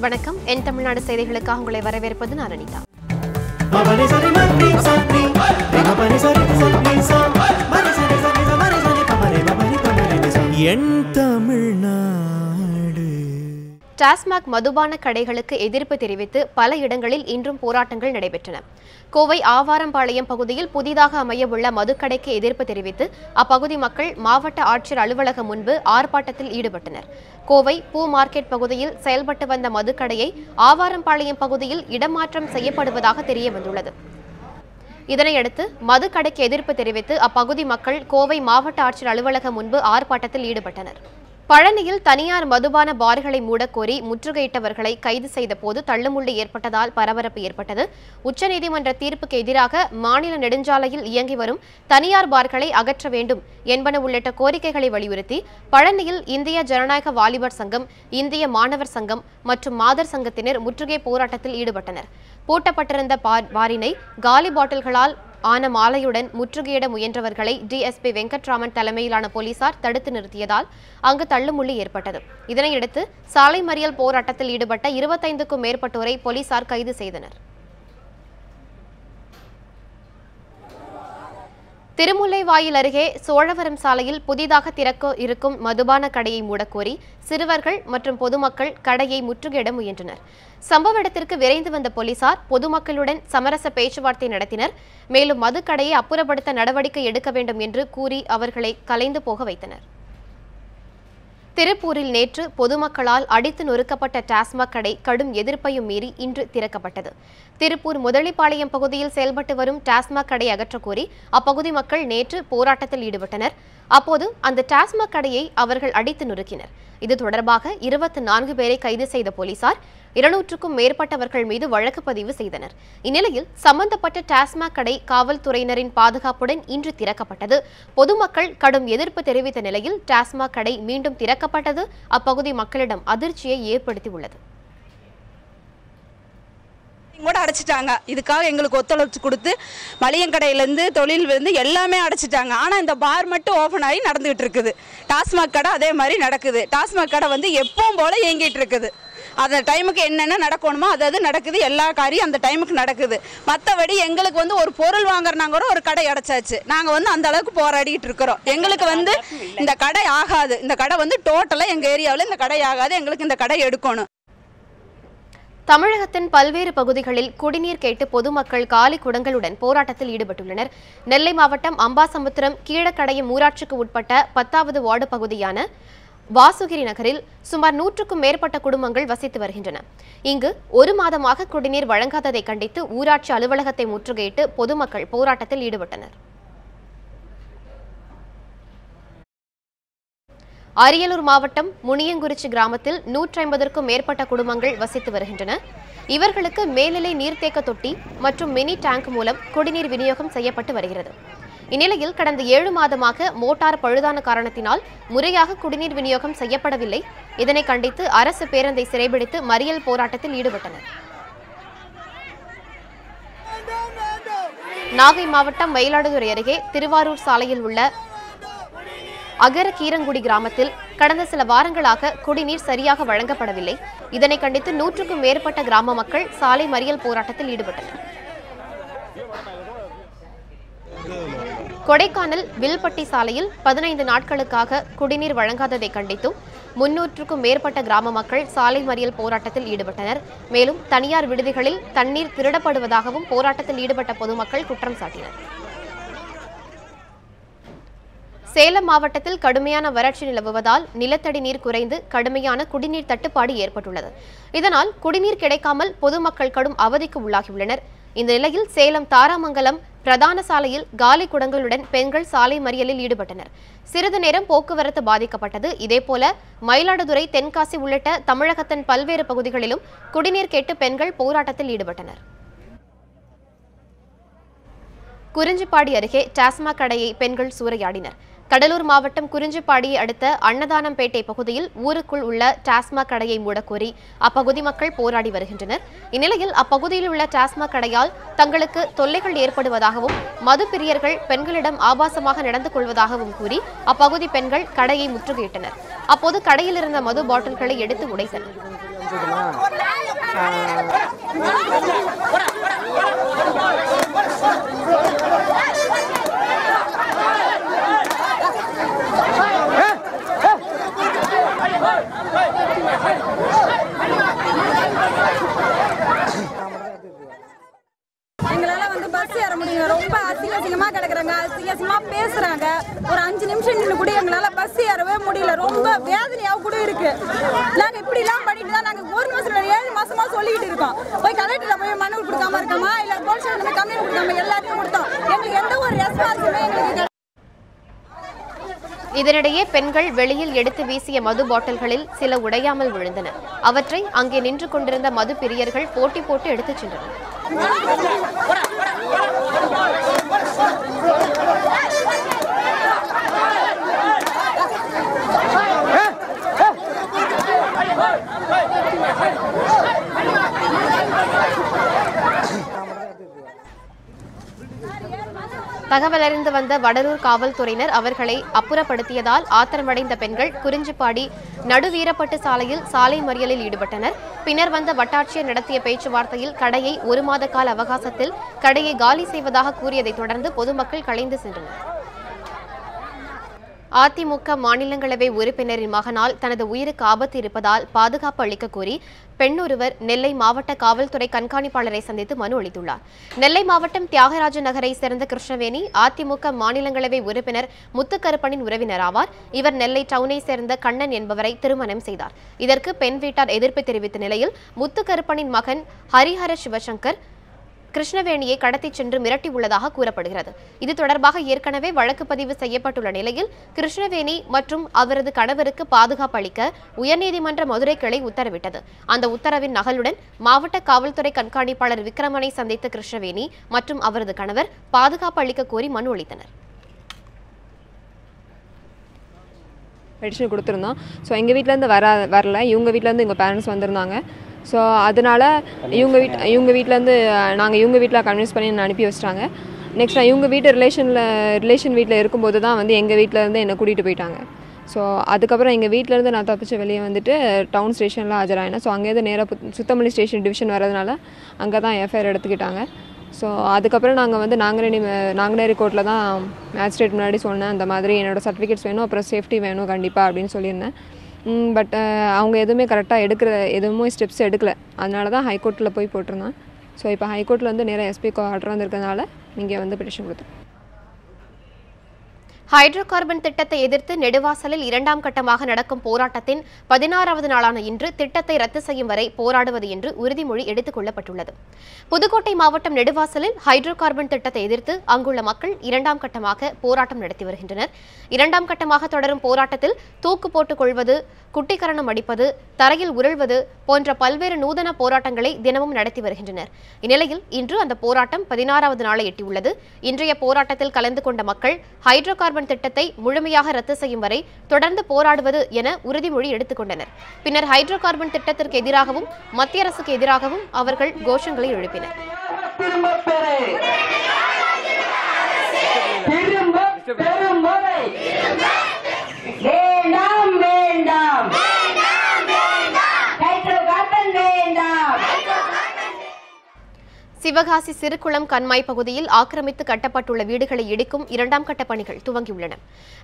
வணக்கம். என் தமிழ்நாடு செய்திகளுக்காக உங்களை வரவேற்பது நான் அனிதா. என் தமிழ்நாடு. டாஸ்மாக் மதுபான கடைகளுக்கு எதிர்ப்பு தெரிவித்து பல இடங்களில் இன்றும் போராட்டங்கள் நடைபெற்றன. கோவை ஆவாரம்பாளையம் பகுதியில் புதிதாக அமையவுள்ள மதுக்கடைக்கு எதிர்ப்பு தெரிவித்து அப்பகுதி மக்கள் மாவட்ட ஆட்சியர் அலுவலகம் முன்பு ஆர்ப்பாட்டத்தில் ஈடுபட்டனர். கோவை பூ மார்க்கெட் பகுதியில் செயல்பட்டு வந்த மதுக்கடையை ஆவாரம்பாளையம் பகுதியில் இடமாற்றம் செய்யப்படுவதாக தெரிய வந்துள்ளது. இதனையடுத்து மதுக்கடைக்கு எதிர்ப்பு தெரிவித்து அப்பகுதி மக்கள் கோவை மாவட்ட ஆட்சியர் அலுவலகம் முன்பு ஆர்ப்பாட்டத்தில் ஈடுபட்டனர். பழனியில் தனியார் மதுபான பார்களை மூடக்கோரி முற்றுகையிட்டவர்களை கைது செய்த போது தள்ளுமுள்ளு ஏற்பட்டதால் பரபரப்பு ஏற்பட்டது. உச்சநீதிமன்ற தீர்ப்புக்கு எதிராக மாநில நெடுஞ்சாலையில் இயங்கி வரும் தனியார் பார்களை அகற்ற வேண்டும் என்பன உள்ளிட்ட கோரிக்கைகளை வலியுறுத்தி பழனியில் இந்திய ஜனநாயக வாலிபர் சங்கம், இந்திய மாணவர் சங்கம் மற்றும் மாதர் சங்கத்தினர் முற்றுகை போராட்டத்தில் ஈடுபட்டனர். பூட்டப்பட்டிருந்த பாரினை காலி பாட்டில்களால் ஆன மாலையுடன் முற்றுகையிட முயன்றவர்களை டிஎஸ்பி வெங்கட்ராமன் தலைமையிலான போலீசார் தடுத்து நிறுத்தியதால் அங்கு தள்ளுமுள்ளு ஏற்பட்டது. இதனையடுத்து சாலை மறியல் போராட்டத்தில் ஈடுபட்ட 25க்கும் மேற்பட்டோரை போலீசார் கைது செய்தனர். திருமுல்லைவாயில் அருகே சோழவரம் சாலையில் புதிதாக திறக்க இருக்கும் மதுபான கடையை மூடக்கோரி சிறுவர்கள் மற்றும் பொதுமக்கள் கடையை முற்றுகையிட முயன்றனர். சம்பவ இடத்திற்கு விரைந்து வந்த போலீசார் பொதுமக்களுடன் சமரச பேச்சுவார்த்தை நடத்தினர். மேலும் மதுக்கடையை அப்புறப்படுத்த நடவடிக்கை எடுக்க வேண்டும் என்று கூறி அவர்களை கலைந்து போக வைத்தனர். திருப்பூரில் நேற்று பொதுமக்களால் அடித்து நொறுக்கப்பட்ட டாஸ்மாக் கடை கடும் எதிர்ப்பையும் மீறி இன்று திறக்கப்பட்டது. திருப்பூர் முதலிப்பாளையம் பகுதியில் செயல்பட்டு வரும் டாஸ்மாக் கடை அகற்றக்கோரி அப்பகுதி மக்கள் நேற்று போராட்டத்தில் ஈடுபட்டனர். அப்போது அந்த டாஸ்மாக் கடையை அவர்கள் அடித்து நொறுக்கினர். இது தொடர்பாக 24 பேரை கைது செய்த போலீசார் 200க்கும் மேற்பட்டவர்கள் மீது வழக்கு பதிவு செய்தனர். இந்நிலையில் சம்பந்தப்பட்ட டாஸ்மாக் கடை காவல்துறையினரின் பாதுகாப்புடன் இன்று திறக்கப்பட்டது. பொதுமக்கள் கடும் எதிர்ப்பு தெரிவித்த நிலையில் டாஸ்மாக் கடை மீண்டும் திறக்கப்பட்டது அப்பகுதி மக்களிடம் அதிர்ச்சியை ஏற்படுத்தியுள்ளது. கூட அடைச்சிட்டாங்க. இதுக்காக எங்களுக்கு ஒத்துழைப்பு கொடுத்து மளிகைக்கடையிலேருந்து தொழில் எல்லாமே அடைச்சிட்டாங்க. ஆனால் இந்த பார் மட்டும் ஓப்பன் ஆகி நடந்துகிட்டு இருக்குது. டாஸ்மாக் கடை அதே மாதிரி நடக்குது. டாஸ்மாக் கடை எப்பவும் போல இயங்கிட்டு இருக்குது. அந்த டைமுக்கு என்னென்ன நடக்கணுமோ அது நடக்குது. எல்லா காரியம் அந்த டைமுக்கு நடக்குது. மற்றபடி எங்களுக்கு ஒரு பொருள் வாங்குறனா கூட ஒரு கடை அடைச்சாச்சு. நாங்கள் அந்த அளவுக்கு போராடிட்டு இருக்கிறோம். எங்களுக்கு இந்த கடை ஆகாது. இந்த கடை டோட்டலாக எங்கள் ஏரியாவில் இந்த கடை ஆகாது. எங்களுக்கு இந்த கடை எடுக்கணும். தமிழகத்தின் பல்வேறு பகுதிகளில் குடிநீர் கேட்டு பொதுமக்கள் காலி குடங்களுடன் போராட்டத்தில் ஈடுபட்டுள்ளனர். நெல்லை மாவட்டம் அம்பாசமுத்திரம் கீழக்கடையம் ஊராட்சிக்கு உட்பட்ட 10வது வார்டு பகுதியான வாசுகிரி நகரில் சுமார் 100க்கும் மேற்பட்ட குடும்பங்கள் வசித்து வருகின்றன. இங்கு 1 மாதமாக குடிநீர் வழங்காததை கண்டித்து ஊராட்சி அலுவலகத்தை முற்றுகையிட்டு பொதுமக்கள் போராட்டத்தில் ஈடுபட்டனர். அரியலூர் மாவட்டம் முனியங்குறிச்சி கிராமத்தில் 150க்கும் மேற்பட்ட குடும்பங்கள் வசித்து வருகின்றன. இவர்களுக்கு மேல்நிலை நீர்த்தேக்க தொட்டி மற்றும் மினி டேங்க் மூலம் குடிநீர் விநியோகம் செய்யப்பட்டு வருகிறது. இந்நிலையில் கடந்த 7 மாதமாக மோட்டார் பழுதான காரணத்தினால் முறையாக குடிநீர் விநியோகம் செய்யப்படவில்லை. இதனை கண்டித்து அரசு பேருந்தை சிறைபிடித்து மறியல் போராட்டத்தில் ஈடுபட்டனர். நாகை மாவட்டம் மயிலாடுதுறை அருகே திருவாரூர் சாலையில் உள்ள அகர கீரங்குடி கிராமத்தில் கடந்த சில வாரங்களாக குடிநீர் சரியாக வழங்கப்படவில்லை. இதனை கண்டித்து 100க்கும் மேற்பட்ட கிராம மக்கள் சாலை மறியல் போராட்டத்தில் ஈடுபட்டனர். கொடைக்கானல் வில்பட்டி சாலையில் 15 நாட்களுக்காக குடிநீர் வழங்காததை கண்டித்தும் 300க்கும் மேற்பட்ட கிராம மக்கள் சாலை மறியல் போராட்டத்தில் ஈடுபட்டனர். மேலும் தனியார் விடுதிகளில் தண்ணீர் திருடப்படுவதாகவும் போராட்டத்தில் ஈடுபட்ட பொதுமக்கள் குற்றம் சாட்டினர். சேலம் மாவட்டத்தில் கடுமையான வறட்சி நிலவுவதால் நிலத்தடி நீர் குறைந்து கடுமையான குடிநீர் தட்டுப்பாடு ஏற்பட்டுள்ளது. இதனால் குடிநீர் கிடைக்காமல் பொதுமக்கள் கடும் அவதிக்கு உள்ளாகியுள்ளனர். இந்த நிலையில் சேலம் தாராமங்கலம் பிரதான சாலையில் காலி குடங்களுடன் பெண்கள் சாலை மறியலில் ஈடுபட்டனர். சிறிது நேரம் போக்குவரத்து பாதிக்கப்பட்டது. இதேபோல மயிலாடுதுறை, தென்காசி உள்ளிட்ட தமிழகத்தின் பல்வேறு பகுதிகளிலும் குடிநீர் கேட்டு பெண்கள் போராட்டத்தில் ஈடுபட்டனர். குறிஞ்சிப்பாடி அருகே டாஸ்மாக் கடையை பெண்கள் சூறையாடினர். கடலூர் மாவட்டம் குறிஞ்சிப்பாடியை அடுத்த அன்னதானம்பேட்டை பகுதியில் ஊருக்குள் உள்ள டாஸ்மாக் கடையை மூடக்கோரி அப்பகுதி மக்கள் போராடி வருகின்றனர். இந்நிலையில் அப்பகுதியில் உள்ள டாஸ்மாக் கடையால் தங்களுக்கு தொல்லைகள் ஏற்படுவதாகவும் மது பிரியர்கள் பெண்களிடம் ஆபாசமாக நடந்து கொள்வதாகவும் கூறி அப்பகுதி பெண்கள் கடையை முற்றுகையிட்டனர். அப்போது கடையில் இருந்த மது பாட்டில்களை எடுத்து உடைத்தனர். ஜங்ஷன்ல கூட எங்களால பஸ் ஏறவே முடியல. ரொம்ப வேதனையாக கூட இருக்கு. நாங்க இப்படிலாம் பண்ணிட்டு தான் நாங்க 1 மாசம் 7 மாசமா சொல்லிக்கிட்டு இருக்கோம். போய் கலெக்டர்ல போய் மனு கொடுக்காம இருக்கமா, இல்ல போலீஸ் ஸ்டேஷன்ல கம்ப்ளைண்ட் கொடுக்காம எல்லாத்தையும் கொடுத்தோம். எங்களுக்கு எந்த ஒரு ரெஸ்பான்ஸுமே எங்களுக்கு. இதனிடையே பெண்கள் வெளியில் எடுத்து வீசிய மது பாட்டில்களில் சில உடையாமல் விழுந்தன. அவற்றை அங்கே நின்று கொண்டிருந்த மது பிரியர்கள் போட்டி போட்டு எடுத்துச் சென்றனர். தகவல் அறிந்து வந்த வடலூர் காவல்துறையினர் அவர்களை அப்புறப்படுத்தியதால் ஆத்திரமடைந்த பெண்கள் குறிஞ்சிப்பாடி நடுவீரப்பட்டு சாலையில் சாலை மறியலில் ஈடுபட்டனர். பின்னர் வந்த வட்டாட்சியர் நடத்திய பேச்சுவார்த்தையில் கடையை 1 மாத கால அவகாசத்தில் கடையை காலி செய்வதாக கூறியதைத் தொடர்ந்து பொதுமக்கள் கலைந்து சென்றனர். அதிமுக மாநிலங்களவை உறுப்பினரின் மகனால் தனது உயிருக்கு ஆபத்து இருப்பதால் பாதுகாப்பு அளிக்க கோரி பெண் ஒருவர் நெல்லை மாவட்ட காவல்துறை கண்காணிப்பாளரை சந்தித்து மனு அளித்துள்ளார். நெல்லை மாவட்டம் தியாகராஜ நகரை சேர்ந்த கிருஷ்ணவேணி அதிமுக மாநிலங்களவை உறுப்பினர் முத்துக்கருப்பனின் உறவினர் ஆவார். இவர் நெல்லை டவுனை சேர்ந்த கண்ணன் என்பவரை திருமணம் செய்தார். இதற்கு பெண் வீட்டார் எதிர்ப்பு தெரிவித்த நிலையில் முத்துக்கருப்பனின் மகன் ஹரிஹர சிவசங்கர் கிருஷ்ணவேணியை கடத்திச் சென்று மிரட்டியுள்ளதாக கூறப்படுகிறது. இது தொடர்பாக ஏற்கனவே வழக்கு பதிவு செய்யப்பட்டுள்ள நிலையில் கிருஷ்ணவேணி மற்றும் அவரது கணவருக்கு பாதுகாப்பு அளிக்க உயர்நீதிமன்ற மதுரை கிளை உத்தரவிட்டது. அந்த உத்தரவின் நகலுடன் மாவட்ட காவல்துறை கண்காணிப்பாளர் விக்ரமனை சந்தித்த கிருஷ்ணவேணி மற்றும் அவரது கணவர் பாதுகாப்பு அளிக்க கோரி மனு அளித்தனர். பெட்டிஷன் கொடுத்துருந்தோம். ஸோ எங்கள் வீட்டிலேருந்து வரல, இவங்க வீட்டிலேருந்து எங்கள் பேரண்ட்ஸ் வந்திருந்தாங்க. ஸோ அதனால் இவங்க வீட்டிலேருந்து நாங்கள் இவங்க வீட்டில் கன்வின்ஸ் பண்ணி என்னை அனுப்பி வச்சிட்டாங்க. நெக்ஸ்ட் நான் இவங்க வீட்டு ரிலேஷன் வீட்டில் இருக்கும்போது தான் வந்து எங்கள் வீட்டிலேருந்து என்னை கூட்டிகிட்டு போயிட்டாங்க. ஸோ அதுக்கப்புறம் எங்கள் வீட்டிலேருந்து நான் தப்பிச்சு வெளியே வந்துட்டு டவுன் ஸ்டேஷனில் ஆஜராயினேன். ஸோ அங்கேருந்து நேராக சுத்தமல்லி ஸ்டேஷன் டிவிஷன் வரதுனால அங்கே தான் எஃப்ஐஆர் எடுத்துக்கிட்டாங்க. ஸோ அதுக்கப்புறம் நாங்கள் வந்து நாங்குநேரி கோர்ட்டில் தான் மேஜிஸ்ட்ரேட் முன்னாடி சொன்னேன், அந்த மாதிரி என்னோடய சர்டிஃபிகேட்ஸ் வேணும், அப்புறம் சேஃப்டி வேணும் கண்டிப்பாக அப்படின்னு சொல்லியிருந்தேன். பட் அவங்க எதுவுமே கரெக்டாக எதுவுமே ஸ்டெப்ஸ் எடுக்கலை. அதனால தான் ஹைகோர்ட்டில் போய் போட்டிருந்தேன். ஸோ இப்போ ஹைகோர்ட்டில் வந்து நேராக எஸ்பிக்கு ஆர்டர் வந்திருக்கிறதுனால இங்கே வந்து பெட்டிஷன் கொடுத்தேன். ஹைட்ரோ கார்பன் திட்டத்தை எதிர்த்து நெடுவாசலில் 2ஆம் கட்டமாக நடக்கும் போராட்டத்தின் 16வது நாளான இன்று திட்டத்தை ரத்து செய்யும் வரை போராடுவது என்று உறுதிமொழி எடுத்துக் கொள்ளப்பட்டுள்ளது. புதுக்கோட்டை மாவட்டம் நெடுவாசலில் ஹைட்ரோ கார்பன் திட்டத்தை எதிர்த்து அங்குள்ள மக்கள் 2ஆம் கட்டமாக போராட்டம் நடத்தி வருகின்றனர். 2ஆம் கட்டமாக தொடரும் போராட்டத்தில் தூக்கு போட்டுக் கொள்வது, குட்டிக்கரணம் அடிப்பது, தரையில் உருள்வது போன்ற பல்வேறு நூதன போராட்டங்களை தினமும் நடத்தி வருகின்றனர். இந்நிலையில் இன்று அந்த போராட்டம் 16வது நாளை எட்டியுள்ளது. இன்றைய போராட்டத்தில் கலந்து கொண்ட மக்கள் ஹைட்ரோ கார்பன் திட்டத்தை முழுமையாக ரத்து செய்யும் வரை தொடர்ந்து போராடுவது என உறுதிமொழி எடுத்துக் கொண்டனர். பின்னர் ஹைட்ரோ கார்பன் திட்டத்திற்கு எதிராகவும் மத்திய அரசுக்கு எதிராகவும் அவர்கள் கோஷங்களை எழுப்பினர். சிவகாசி சிறுகுளம் கண்மாய் பகுதியில் ஆக்கிரமித்து கட்டப்பட்டுள்ள வீடுகளை இடிக்கும் 2ஆம் கட்ட பணிகள் துவங்கியுள்ளன.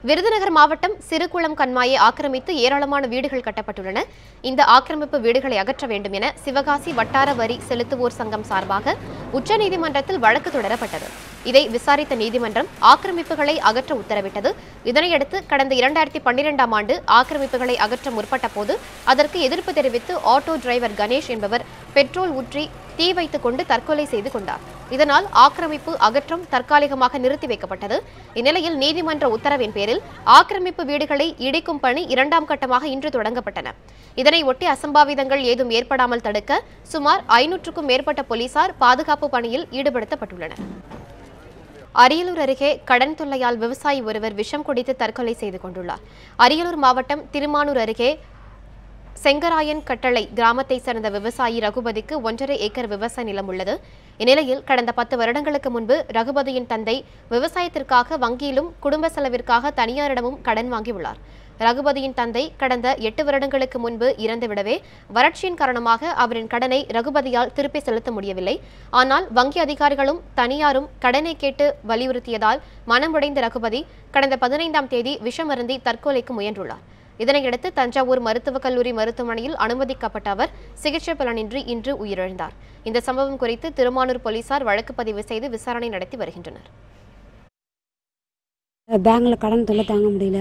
விருதுநகர் மாவட்டம் சிறுகுளம் கண்மாயை ஆக்கிரமித்து ஏராளமான வீடுகள் கட்டப்பட்டுள்ளன. இந்த ஆக்கிரமிப்பு வீடுகளை அகற்ற வேண்டும் என சிவகாசி வட்டார வரி செலுத்துவோர் சங்கம் சார்பாக உச்சநீதிமன்றத்தில் வழக்கு தொடரப்பட்டது. இதை விசாரித்த நீதிமன்றம் ஆக்கிரமிப்புகளை அகற்ற உத்தரவிட்டது. இதனையடுத்து கடந்த 2012ஆம் ஆண்டு ஆக்கிரமிப்புகளை அகற்ற முற்பட்ட போது அதற்கு எதிர்ப்பு தெரிவித்து ஆட்டோ டிரைவர் கணேஷ் என்பவர் பெட்ரோல் ஊற்றி தீ வைத்துக் கொண்டு தற்கொலை செய்து கொண்டார். இதனால் ஆக்கிரமிப்பு அகற்றம் தற்காலிகமாக நிறுத்தி வைக்கப்பட்டது. இந்நிலையில் நீதிமன்ற உத்தரவின் பேரில் ஆக்கிரமிப்பு வீடுகளை இடிக்கும் பணி 2ஆம் கட்டமாக இன்று தொடங்கப்பட்டன. இதனை ஒட்டி அசம்பாவிதங்கள் ஏதும் ஏற்படாமல் தடுக்க சுமார் 500க்கும் மேற்பட்ட போலீசார் பாதுகாப்பு பணியில் ஈடுபடுத்தப்பட்டுள்ளனர். அரியலூர் அருகே கடன் தொல்லையால் விவசாயி ஒருவர் விஷம் குடித்து தற்கொலை செய்து கொண்டுள்ளார். அரியலூர் மாவட்டம் திருமானூர் அருகே செங்கராயன் கட்டளை கிராமத்தை சேர்ந்த விவசாயி ரகுபதிக்கு 1.5 ஏக்கர் விவசாய நிலம் உள்ளது. இந்நிலையில் கடந்த 10 வருடங்களுக்கு முன்பு ரகுபதியின் தந்தை விவசாயத்திற்காக வங்கியிலும் குடும்ப செலவிற்காக தனியாரிடமும் கடன் வாங்கியுள்ளார். ரகுபதியின் தந்தை கடந்த 8 வருடங்களுக்கு முன்பு இறந்துவிடவே வறட்சியின் காரணமாக அவரின் கடனை ரகுபதியால் திருப்பி செலுத்த முடியவில்லை. ஆனால் வங்கி அதிகாரிகளும் தனியாரும் கடனை கேட்டு வலியுறுத்தியதால் மனமுடைந்த ரகுபதி கடந்த 15ஆம் தேதி விஷமருந்தி தற்கொலைக்கு முயன்றுள்ளார். இதனையடுத்து தஞ்சாவூர் மருத்துவக் கல்லூரி மருத்துவமனையில் அனுமதிக்கப்பட்ட அவர் சிகிச்சை பலனின்றி இன்று உயிரிழந்தார். இந்த சம்பவம் குறித்து திருமானூர் போலீசார் வழக்கு பதிவு செய்து விசாரணை நடத்தி வருகின்றனர். பேங்கில் கடன் தொல்லை தாங்க முடியல.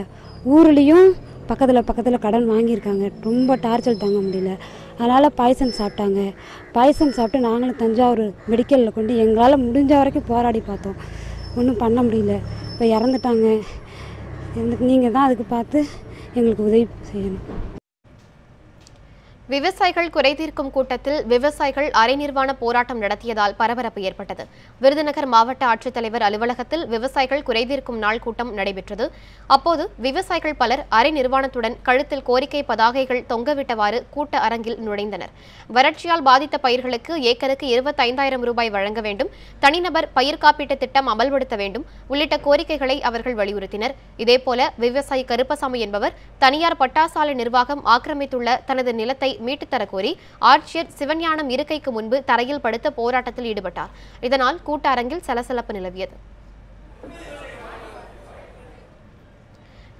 ஊர்லேயும் பக்கத்தில் கடன் வாங்கியிருக்காங்க. ரொம்ப டார்ச்சர் தாங்க முடியல. அதனால் பாய்சன் சாப்பிட்டாங்க. பாய்சன் சாப்பிட்டு நாங்களும் தஞ்சாவூர் மெடிக்கலில் கொண்டு எங்களால் முடிஞ்ச வரைக்கும் போராடி பார்த்தோம். ஒன்றும் பண்ண முடியல. இப்போ இறந்துட்டாங்க. நீங்கள் தான் அதுக்கு பார்த்து எங்களுக்கு உதவி செய்யணும். விவசாயிகள் குறைதீர்க்கும் கூட்டத்தில் விவசாயிகள் அரை நிர்வாண போராட்டம் நடத்தியதால் பரபரப்பு ஏற்பட்டது. விருதுநகர் மாவட்ட ஆட்சித்தலைவர் அலுவலகத்தில் விவசாயிகள் குறைதீர்க்கும் நாள் கூட்டம் நடைபெற்றது. அப்போது விவசாயிகள் பலர் அரை நிர்வாணத்துடன் கழுத்தில் கோரிக்கை பதாகைகள் தொங்கவிட்டவாறு கூட்ட அரங்கில் நுழைந்தனர். வறட்சியால் பாதித்த பயிர்களுக்கு ஏக்கருக்கு 25,000 ரூபாய் வழங்க வேண்டும், தனிநபர் பயிர் காப்பீட்டு திட்டம் அமல்படுத்த வேண்டும் உள்ளிட்ட கோரிக்கைகளை அவர்கள் வலியுறுத்தினர். இதேபோல விவசாயி கருப்பசாமி என்பவர் தனியார் பட்டாசாலை நிர்வாகம் ஆக்கிரமித்துள்ள தனது நிலத்தை மீட்டுத்தர கோரி ஆட்சியர் சிவஞானம் இருக்கைக்கு முன்பு தரையில் படுத்த போராட்டத்தில் ஈடுபட்டார். இதனால் கூட்ட அரங்கில் சலசலப்பு நிலவியது.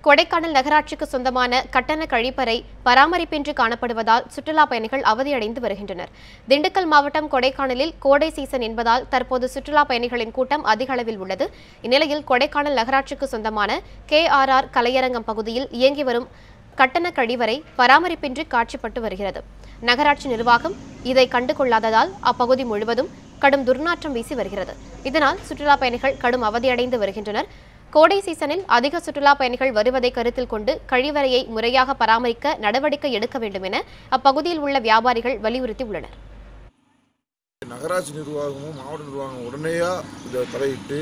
கொடைக்கானல் நகராட்சிக்கு சொந்தமான கட்டண கழிப்பறை பராமரிப்பின்றி காணப்படுவதால் சுற்றுலா பயணிகள் அவதியடைந்து வருகின்றனர். திண்டுக்கல் மாவட்டம் கொடைக்கானலில் கோடை சீசன் என்பதால் தற்போது சுற்றுலா பயணிகளின் கூட்டம் அதிக அளவில் உள்ளது. இந்நிலையில் கொடைக்கானல் நகராட்சிக்கு சொந்தமான KRR கலையரங்கம் பகுதியில் இயங்கி வரும் கட்டண கழிவறை பராமரிப்பின்றி காட்சிப்பட்டு வருகிறது. நகராட்சி நிர்வாகம் இதை கண்டுகொள்ளாததால் அப்பகுதி முழுவதும் கடும் துர்நாற்றம் வீசி வருகிறது. இதனால் சுற்றுலா பயணிகள் கடும் அவதியடைந்து வருகின்றனர். கோடை சீசனில் அதிக சுற்றுலா பயணிகள் வருவதை கருத்தில் கொண்டு கழிவறையை முறையாக பராமரிக்க நடவடிக்கை எடுக்க வேண்டும் என அப்பகுதியில் உள்ள வியாபாரிகள் வலியுறுத்தி உள்ளனர். நகராட்சி நிர்வாகமும் மாவட்ட நிர்வாகம் உடனேயா இதை தலையிட்டு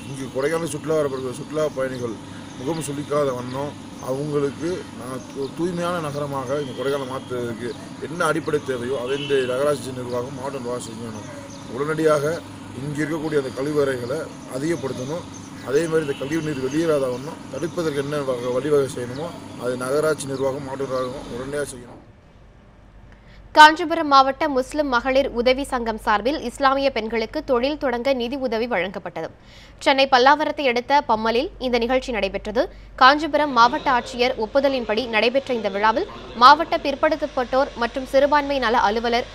இங்கு கொடைக்கானல் சுற்றுலா பயணிகள் முகம் சுளிக்காத வண்ணம் அவங்களுக்கு தூய்மையான நகரமாக இந்த கொடைக்கானல் மாற்றுவதற்கு என்ன அடிப்படை தேவையோ அதை இந்த நகராட்சி நிர்வாகம் மாவட்ட நிர்வாகம் செய்யணும். உடனடியாக இங்கே இருக்கக்கூடிய அந்த கழிவறைகளை அதிகப்படுத்தணும். அதே மாதிரி இந்த கழிவு நீர் வெளியேறாத வண்ணம் தடுப்பதற்கு என்ன வழிவகை செய்யணுமோ அது நகராட்சி நிர்வாகம் மாவட்ட நிர்வாகம் உடனடியாக செய்யணும். காஞ்சிபுரம் மாவட்ட முஸ்லிம் மகளிர் உதவி சங்கம் சார்பில் இஸ்லாமிய பெண்களுக்கு தொழில் தொடங்க நிதி உதவி வழங்கப்பட்டது. சென்னை பல்லாவரத்தை அடுத்த பம்மலில் இந்த நிகழ்ச்சி நடைபெற்றது. காஞ்சிபுரம் மாவட்ட ஆட்சியர் ஒப்புதலின்படி நடைபெற்ற இந்த விழாவில் மாவட்ட பிற்படுத்தப்பட்டோர் மற்றும் சிறுபான்மை நல அலுவலர்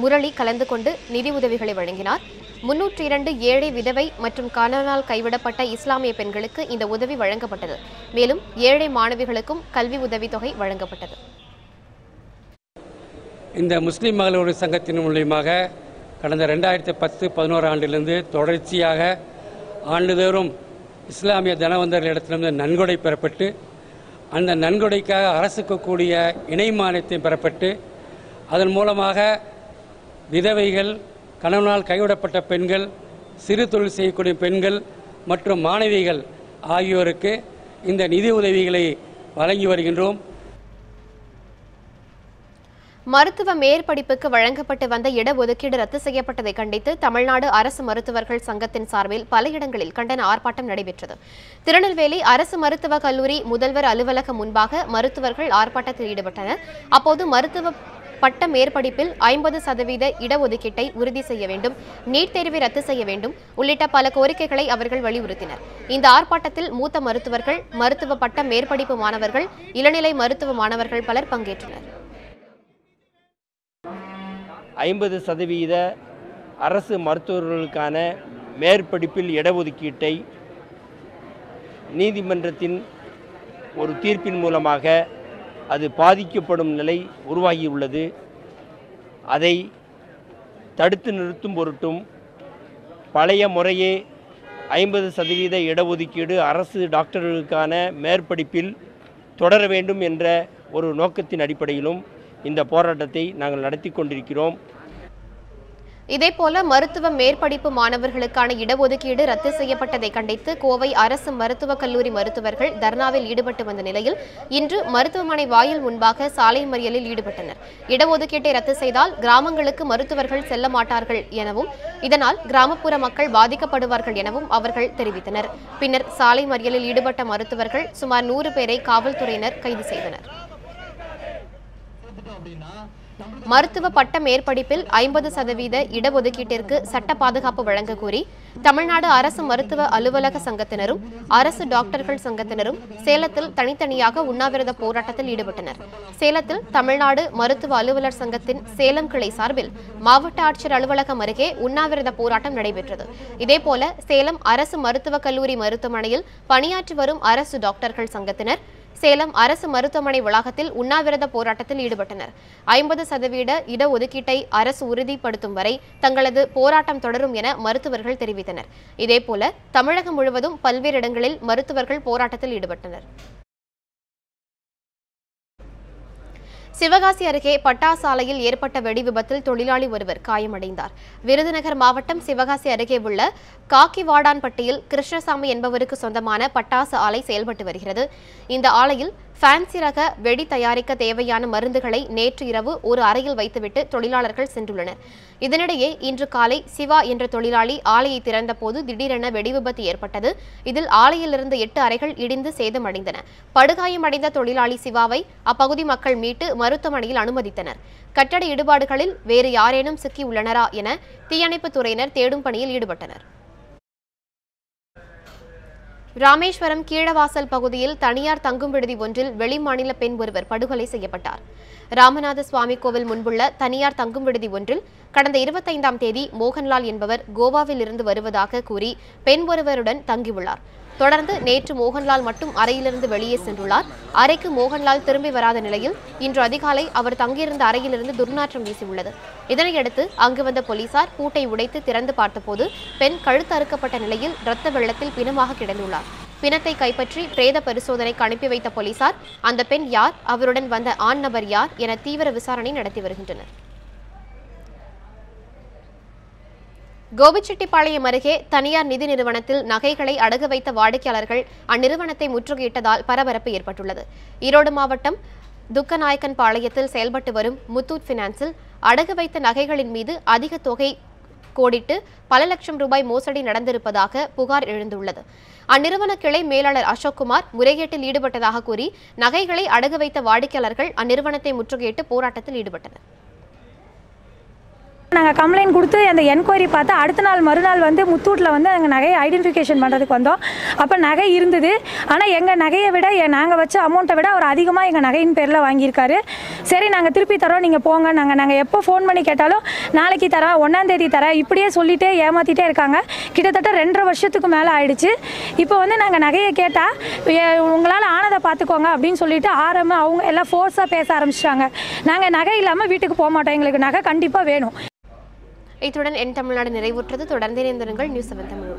முரளி கலந்து கொண்டு நிதி உதவிகளை வழங்கினார். 302 ஏழை விதவை மற்றும் கணவனால் கைவிடப்பட்ட இஸ்லாமிய பெண்களுக்கு இந்த உதவி வழங்கப்பட்டது. மேலும் ஏழை மாணவிகளுக்கும் கல்வி உதவித்தொகை வழங்கப்பட்டது. இந்த முஸ்லீம் மகளிர் சங்கத்தின் மூலியமாக கடந்த 2010-11 ஆண்டிலிருந்து தொடர்ச்சியாக ஆண்டுதோறும் இஸ்லாமிய தனவந்தர்களிடத்திலிருந்து நன்கொடை பெறப்பட்டு அந்த நன்கொடைக்காக அரசுக்கு கூடிய இணை மானியத்தையும் பெறப்பட்டு அதன் மூலமாக விதவைகள், கணவனால் கைவிடப்பட்ட பெண்கள், சிறு தொழில் செய்யக்கூடிய பெண்கள் மற்றும் மாணவிகள் ஆகியோருக்கு இந்த நிதி உதவிகளை வழங்கி வருகின்றோம். மருத்துவ மேற்படிப்புக்கு வழங்கப்பட்டு வந்த இடஒதுக்கீடு ரத்து செய்யப்பட்டதை கண்டித்து தமிழ்நாடு அரசு மருத்துவர்கள் சங்கத்தின் சார்பில் பல இடங்களில் கண்டன ஆர்ப்பாட்டம் நடைபெற்றது. திருநெல்வேலி அரசு மருத்துவக் கல்லூரி முதல்வர் அலுவலகம் முன்பாக மருத்துவர்கள் ஆர்ப்பாட்டத்தில் ஈடுபட்டனர். அப்போது மருத்துவ பட்ட மேற்படிப்பில் 50% இடஒதுக்கீட்டை உறுதி செய்ய வேண்டும், நீட் தேர்வை ரத்து செய்ய வேண்டும் உள்ளிட்ட பல கோரிக்கைகளை அவர்கள் வலியுறுத்தினர். இந்த ஆர்ப்பாட்டத்தில் மூத்த மருத்துவர்கள், மருத்துவ பட்ட மேற்படிப்பு மாணவர்கள், இளநிலை மருத்துவ மாணவர்கள் பலர் பங்கேற்றனர். 50% அரசு மருத்துவர்களுக்கான மேற்படிப்பில் இடஒதுக்கீட்டை நீதிமன்றத்தின் ஒரு தீர்ப்பின் மூலமாக அது பாதிக்கப்படும் நிலை உருவாகியுள்ளது. அதை தடுத்து நிறுத்தும் பொருட்டும் பழைய முறையே 50% இடஒதுக்கீடு அரசு டாக்டர்களுக்கான மேற்படிப்பில் தொடர வேண்டும் என்ற ஒரு நோக்கத்தின் அடிப்படையிலும் இந்த போராட்டத்தை நாங்கள் நடத்தி கொண்டிருக்கிறோம். இதேபோல மருத்துவ மேற்படிப்பு மாணவர்களுக்கான இடஒதுக்கீடு ரத்து செய்யப்பட்டதை கண்டித்து கோவை அரசு மருத்துவக் கல்லூரி மருத்துவர்கள் தர்ணாவில் ஈடுபட்டு வந்த நிலையில் இன்று மருத்துவமனை வாயில் முன்பாக சாலை மறியலில் ஈடுபட்டனர். இடஒதுக்கீட்டை ரத்து செய்தால் கிராமங்களுக்கு மருத்துவர்கள் செல்ல மாட்டார்கள் எனவும் இதனால் கிராமப்புற மக்கள் பாதிக்கப்படுவார்கள் எனவும் அவர்கள் தெரிவித்தனர். பின்னர் சாலை மறியலில் ஈடுபட்ட மருத்துவர்கள் சுமார் 100 பேரை காவல்துறையினர் கைது செய்தனர். மருத்துவ பட்ட மேற்படிப்பில் 50% இடஒதுக்கீட்டிற்கு சட்ட பாதுகாப்பு வழங்க கோரி தமிழ்நாடு அரசு மருத்துவ அலுவலக சங்கத்தினரும் அரசு டாக்டர்கள் சங்கத்தினரும் சேலத்தில் தனித்தனியாக உண்ணாவிரத போராட்டத்தில் ஈடுபட்டனர். சேலத்தில் தமிழ்நாடு மருத்துவ அலுவலர் சங்கத்தின் சேலம் கிளை சார்பில் மாவட்ட ஆட்சியர் அலுவலகம் அருகே உண்ணாவிரத போராட்டம் நடைபெற்றது. இதேபோல சேலம் அரசு மருத்துவக் கல்லூரி மருத்துவமனையில் பணியாற்றி வரும் அரசு டாக்டர்கள் சங்கத்தினர் சேலம் அரசு மருத்துவமனை வளாகத்தில் உண்ணாவிரத போராட்டத்தில் ஈடுபட்டனர். 50% இடஒதுக்கீட்டை அரசு உறுதிப்படுத்தும் வரை தங்களது போராட்டம் தொடரும் என மருத்துவர்கள் தெரிவித்தனர். இதேபோல தமிழகம் முழுவதும் பல்வேறு இடங்களில் மருத்துவர்கள் போராட்டத்தில் ஈடுபட்டனர். சிவகாசி அருகே பட்டாசு ஆலையில் ஏற்பட்ட வெடி விபத்தில் தொழிலாளி ஒருவர் காயமடைந்தார். விருதுநகர் மாவட்டம் சிவகாசி அருகே உள்ள காக்கிவாடான்பட்டியில் கிருஷ்ணசாமி என்பவருக்கு சொந்தமான பட்டாசு ஆலை செயல்பட்டு வருகிறது. இந்த ஆலையில் ஃபேன்சி ரக வெடி தயாரிக்க தேவையான மருந்துகளை நேற்று இரவு ஒரு அறையில் வைத்துவிட்டு தொழிலாளர்கள் சென்றுள்ளனர். இதனிடையே இன்று காலை சிவா என்ற தொழிலாளி ஆலையை திறந்தபோது திடீரென வெடி விபத்து ஏற்பட்டது. இதில் ஆலையிலிருந்து 8 அறைகள் இடிந்து சேதமடைந்தன. படுகாயமடைந்த தொழிலாளி சிவாவை அப்பகுதி மக்கள் மீட்டு மருத்துவமனையில் அனுமதித்தனர். கட்டட இடிபாடுகளில் வேறு யாரேனும் சிக்கியுள்ளனரா என தீயணைப்புத் துறையினர் தேடும் பணியில் ஈடுபட்டனர். ராமேஸ்வரம் கீழவாசல் பகுதியில் தனியார் தங்கும் விடுதி ஒன்றில் வெளிமாநில பெண் ஒருவர் படுகொலை செய்யப்பட்டார். ராமநாத சுவாமி கோவில் முன்புள்ள தனியார் தங்கும் விடுதி ஒன்றில் கடந்த 25ஆம் தேதி மோகன்லால் என்பவர் கோவாவில் இருந்து வருவதாக கூறி பெண் ஒருவருடன் தங்கியுள்ளார். தொடர்ந்து நேற்று மோகன்லால் மட்டும் அறையிலிருந்து வெளியே சென்றுள்ளார். அறைக்கு மோகன்லால் திரும்பி வராத நிலையில் இன்று அதிகாலை அவர் தங்கியிருந்த அறையிலிருந்து துர்நாற்றம் வீசியுள்ளது. இதனையடுத்து அங்கு வந்த போலீசார் பூட்டை உடைத்து திறந்து பார்த்தபோது பெண் கழுத்து அறுக்கப்பட்ட நிலையில் இரத்த வெள்ளத்தில் பிணமாக கிடந்துள்ளார். பிணத்தை கைப்பற்றி பிரேத பரிசோதனைக்கு அனுப்பி வைத்த போலீசார் அந்த பெண் யார், அவருடன் வந்த ஆண் நபர் யார் என தீவிர விசாரணை நடத்தி வருகின்றனர். கோபிச்செட்டிப்பாளையம் அருகே தனியார் நிதி நிறுவனத்தில் நகைகளை அடகு வைத்த வாடிக்கையாளர்கள் அந்நிறுவனத்தை முற்றுகையிட்டதால் பரபரப்பு ஏற்பட்டுள்ளது. ஈரோடு மாவட்டம் துக்கநாயக்கன் பாளையத்தில் செயல்பட்டு வரும் முத்தூட் பினான்சில் அடகு வைத்த நகைகளின் மீது அதிக தொகை கோடிட்டு பல லட்சம் ரூபாய் மோசடி நடந்திருப்பதாக புகார் எழுந்துள்ளது. அந்நிறுவன கிளை மேலாளர் அசோக்குமார் முறைகேட்டில் ஈடுபட்டதாக கூறி நகைகளை அடகு வைத்த வாடிக்கையாளர்கள் அந்நிறுவனத்தை முற்றுகையிட்டு போராட்டத்தில் ஈடுபட்டனர். நாங்கள் கம்ப்ளைண்ட் கொடுத்து அந்த என்கொயரி பார்த்து அடுத்த நாள் மறுநாள் வந்து முத்தூட்டில் வந்து எங்கள் நகையை ஐடென்டிஃபிகேஷன் பண்ணுறதுக்கு வந்தோம். அப்போ நகை இருந்தது. ஆனால் எங்கள் நகையை விட நாங்கள் வச்ச அமௌண்ட்டை விட அவர் அதிகமாக எங்கள் நகையின் பேரில் வாங்கியிருக்காரு. சரி நாங்கள் திருப்பி தரோம், நீங்கள் போங்க, நாங்கள் எப்போ ஃபோன் பண்ணி கேட்டாலும் நாளைக்கு தரேன், 1ஆம் தேதி தரேன், இப்படியே சொல்லிகிட்டே ஏமாற்றிட்டே இருக்காங்க. கிட்டத்தட்ட 2.5 வருஷத்துக்கு மேலே ஆயிடுச்சு. இப்போ வந்து நாங்கள் நகையை கேட்டால் உங்களால் ஆனதை பார்த்துக்கோங்க அப்படின்னு சொல்லிட்டு அவங்க எல்லாம் ஃபோர்ஸாக பேச ஆரம்பிச்சிட்டாங்க. நாங்கள் நகை இல்லாமல் வீட்டுக்கு போக மாட்டோம், எங்களுக்கு நகை கண்டிப்பாக வேணும். இத்துடன் என் தமிழ்நாடு நிறைவுற்றது. தொடர்ந்து இணைந்திருங்கள் நியூஸ் 7 தமிழ்.